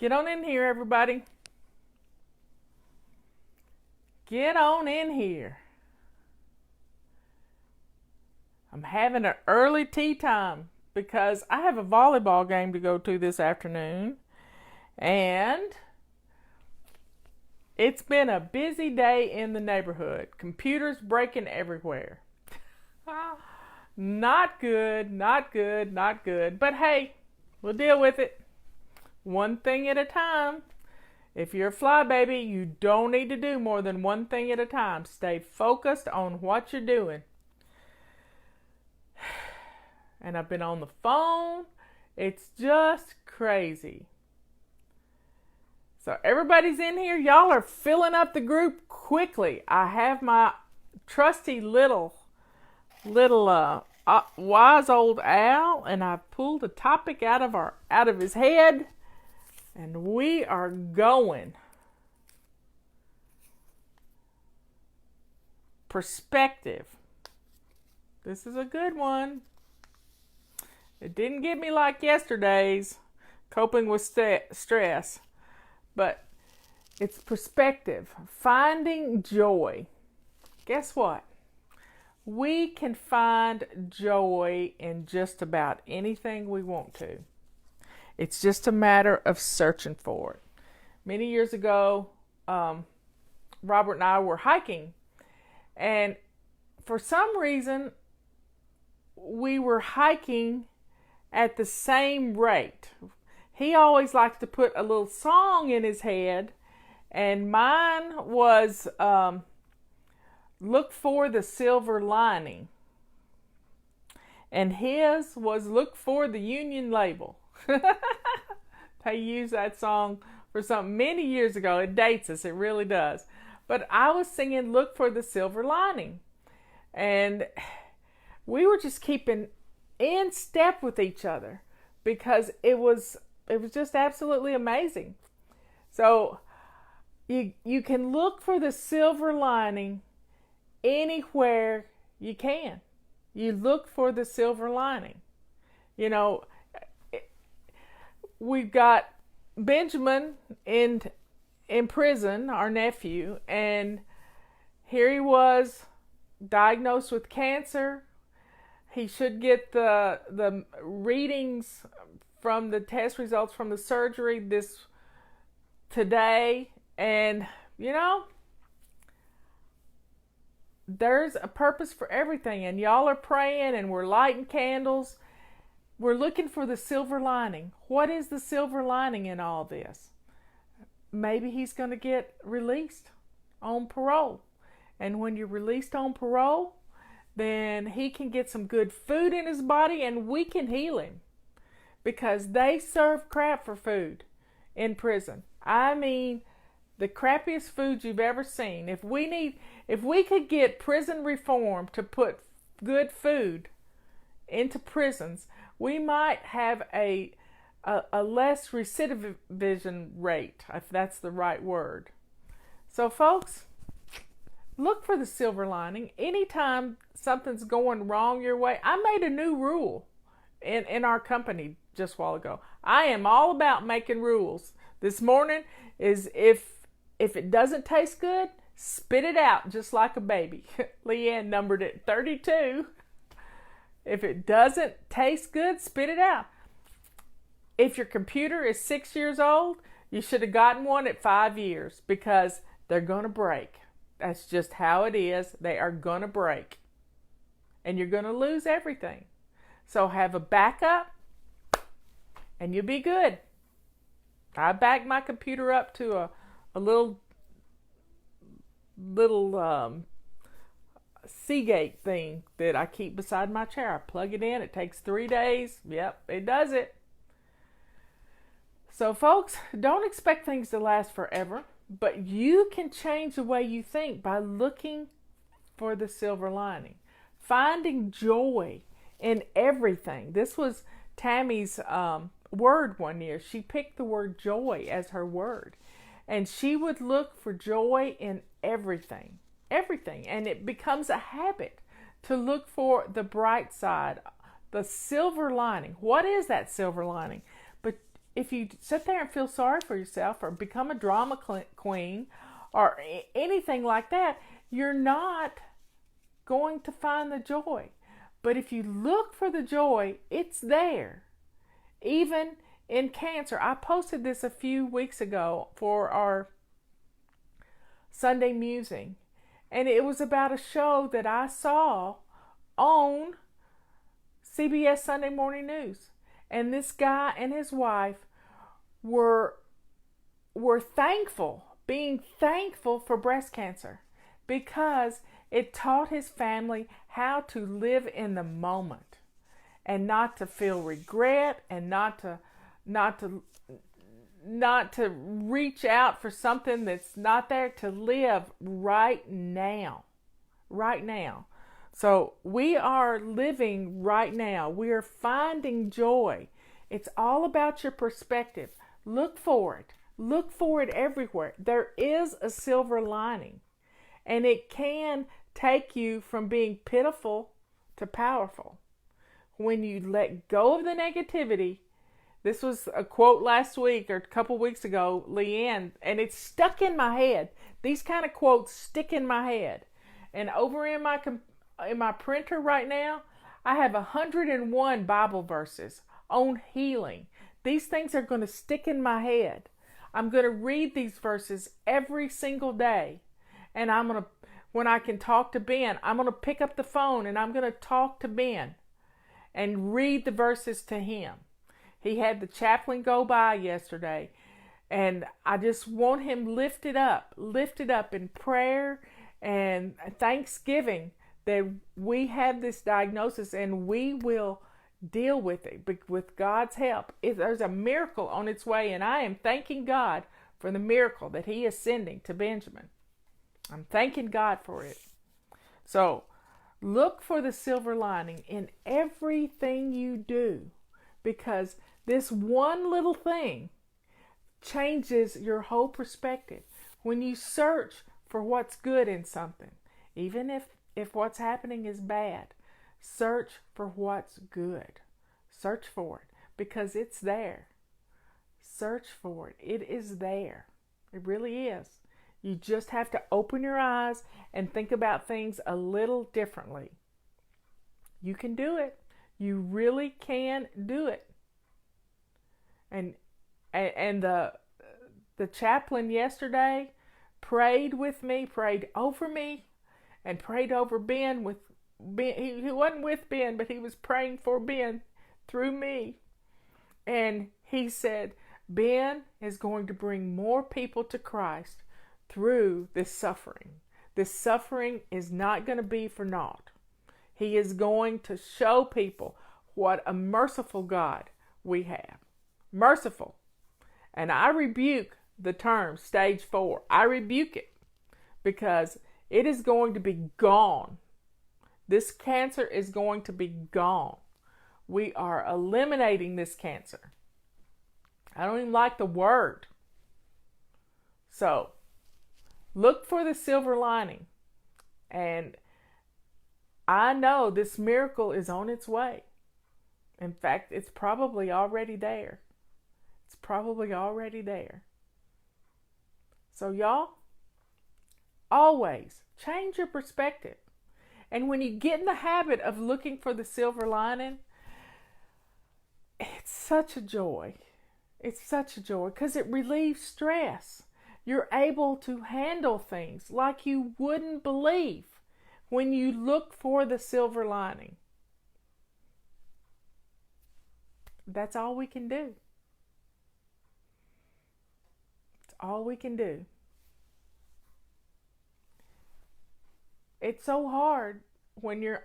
Get on in here, everybody. Get on in here. I'm having an early tea time because I have a volleyball game to go to this afternoon. And it's been a busy day in the neighborhood. Computers breaking everywhere. Not good, not good, not good. But hey, we'll deal with it. One thing at a time. If you're a flybaby, you don't need to do more than one thing at a time. Stay focused on what you're doing. And I've been on the phone. It's just crazy. So everybody's in here. Y'all are filling up the group quickly. I have my trusty little wise old Al, and I pulled a topic out of his head, and we are going. Perspective. This is a good one. It didn't get me like yesterday's coping with stress, but it's perspective. Finding joy. Guess what? We can find joy in just about anything we want to. It's just a matter of searching for it. Many years ago, Robert and I were hiking, and for some reason, we were hiking at the same rate. He always likes to put a little song in his head, and mine was Look for the Silver Lining. And his was Look for the Union Label. They used that song for something many years ago. It dates us, it really does. But I was singing Look for the Silver Lining. And we were just keeping in step with each other because it was just absolutely amazing. So you can look for the silver lining anywhere you can. You look for the silver lining. You know, we've got Benjamin in prison, our nephew, and here he was diagnosed with cancer. He should get the readings from the test results from the surgery today. And, you know, there's a purpose for everything. And y'all are praying and we're lighting candles. We're looking for the silver lining. What is the silver lining in all this? Maybe he's going to get released on parole. And when you're released on parole, then he can get some good food in his body and we can heal him. Because they serve crap for food in prison. I mean, the crappiest food you've ever seen. If we could get prison reform to put good food into prisons, we might have a less recidivism rate, if that's the right word. So folks, look for the silver lining. Anytime something's going wrong your way, I made a new rule in our company just a while ago. I am all about making rules. This morning is if it doesn't taste good, spit it out just like a baby. Leanne numbered it 32. If it doesn't taste good, spit it out. If your computer is 6 years old, you should have gotten one at 5 years because they're going to break. That's just how it is. They are going to break. And you're going to lose everything. So have a backup and you'll be good. I backed my computer up to a little Seagate thing that I keep beside my chair. I plug it in. It takes 3 days. Yep, it does it. So folks, don't expect things to last forever, but you can change the way you think by looking for the silver lining. Finding joy in everything. This was Tammy's word one year. She picked the word joy as her word. And she would look for joy in everything. Everything. And it becomes a habit to look for the bright side, the silver lining. What is that silver lining? But if you sit there and feel sorry for yourself or become a drama queen or anything like that, you're not going to find the joy. But if you look for the joy, it's there. Even in cancer. I posted this a few weeks ago for our Sunday musing, and it was about a show that I saw on CBS Sunday Morning News. And this guy and his wife were thankful, being thankful for breast cancer, because it taught his family how to live in the moment and not to feel regret and not to reach out for something that's not there, to live right now. Right now. So we are living right now. We are finding joy. It's all about your perspective. Look for it. Look for it everywhere. There is a silver lining, and it can take you from being pitiful to powerful. When you let go of the negativity. This was a quote last week or a couple weeks ago, Leanne, and it's stuck in my head. These kind of quotes stick in my head. And over in my printer right now, I have 101 Bible verses on healing. These things are going to stick in my head. I'm going to read these verses every single day. And when I can talk to Ben, I'm going to pick up the phone and I'm going to talk to Ben and read the verses to him. He had the chaplain go by yesterday, and I just want him lifted up in prayer and thanksgiving that we have this diagnosis and we will deal with it with God's help. There's a miracle on its way, and I am thanking God for the miracle that He is sending to Benjamin. I'm thanking God for it. So, look for the silver lining in everything you do, because this one little thing changes your whole perspective. When you search for what's good in something, even if what's happening is bad, search for what's good. Search for it, because it's there. Search for it. It is there. It really is. You just have to open your eyes and think about things a little differently. You can do it. You really can do it. And the chaplain yesterday prayed with me, prayed over me, and prayed over Ben. He wasn't with Ben, but he was praying for Ben through me. And he said, Ben is going to bring more people to Christ through this suffering. This suffering is not going to be for naught. He is going to show people what a merciful God we have. Merciful. And I rebuke the term stage 4. I rebuke it, because it is going to be gone. This cancer is going to be gone. We are eliminating this cancer. I don't even like the word. So, look for the silver lining. And I know this miracle is on its way. In fact, it's probably already there. It's probably already there. So y'all, always change your perspective. And when you get in the habit of looking for the silver lining, it's such a joy. It's such a joy, because it relieves stress. You're able to handle things like you wouldn't believe when you look for the silver lining. That's all we can do. It's all we can do. It's so hard when you're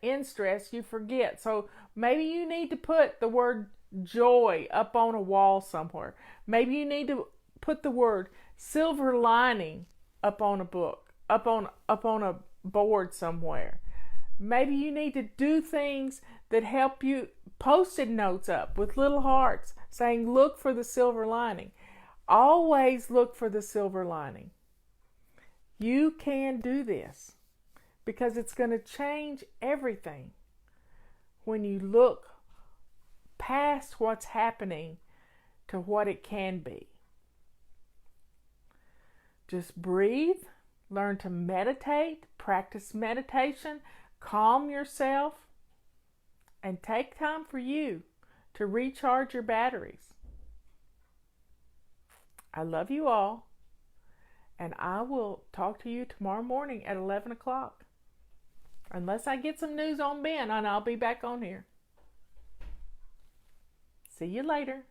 in stress, you forget. So maybe you need to put the word joy up on a wall somewhere. Maybe you need to put the word silver lining up on a book, up on a board somewhere. Maybe you need to do things that help you. Post-it notes up with little hearts saying, look for the silver lining. Always look for the silver lining. You can do this, because it's going to change everything when you look past what's happening to what it can be. Just breathe, learn to meditate, practice meditation, calm yourself, and take time for you to recharge your batteries. I love you all, and I will talk to you tomorrow morning at 11 o'clock. Unless I get some news on Ben, and I'll be back on here. See you later.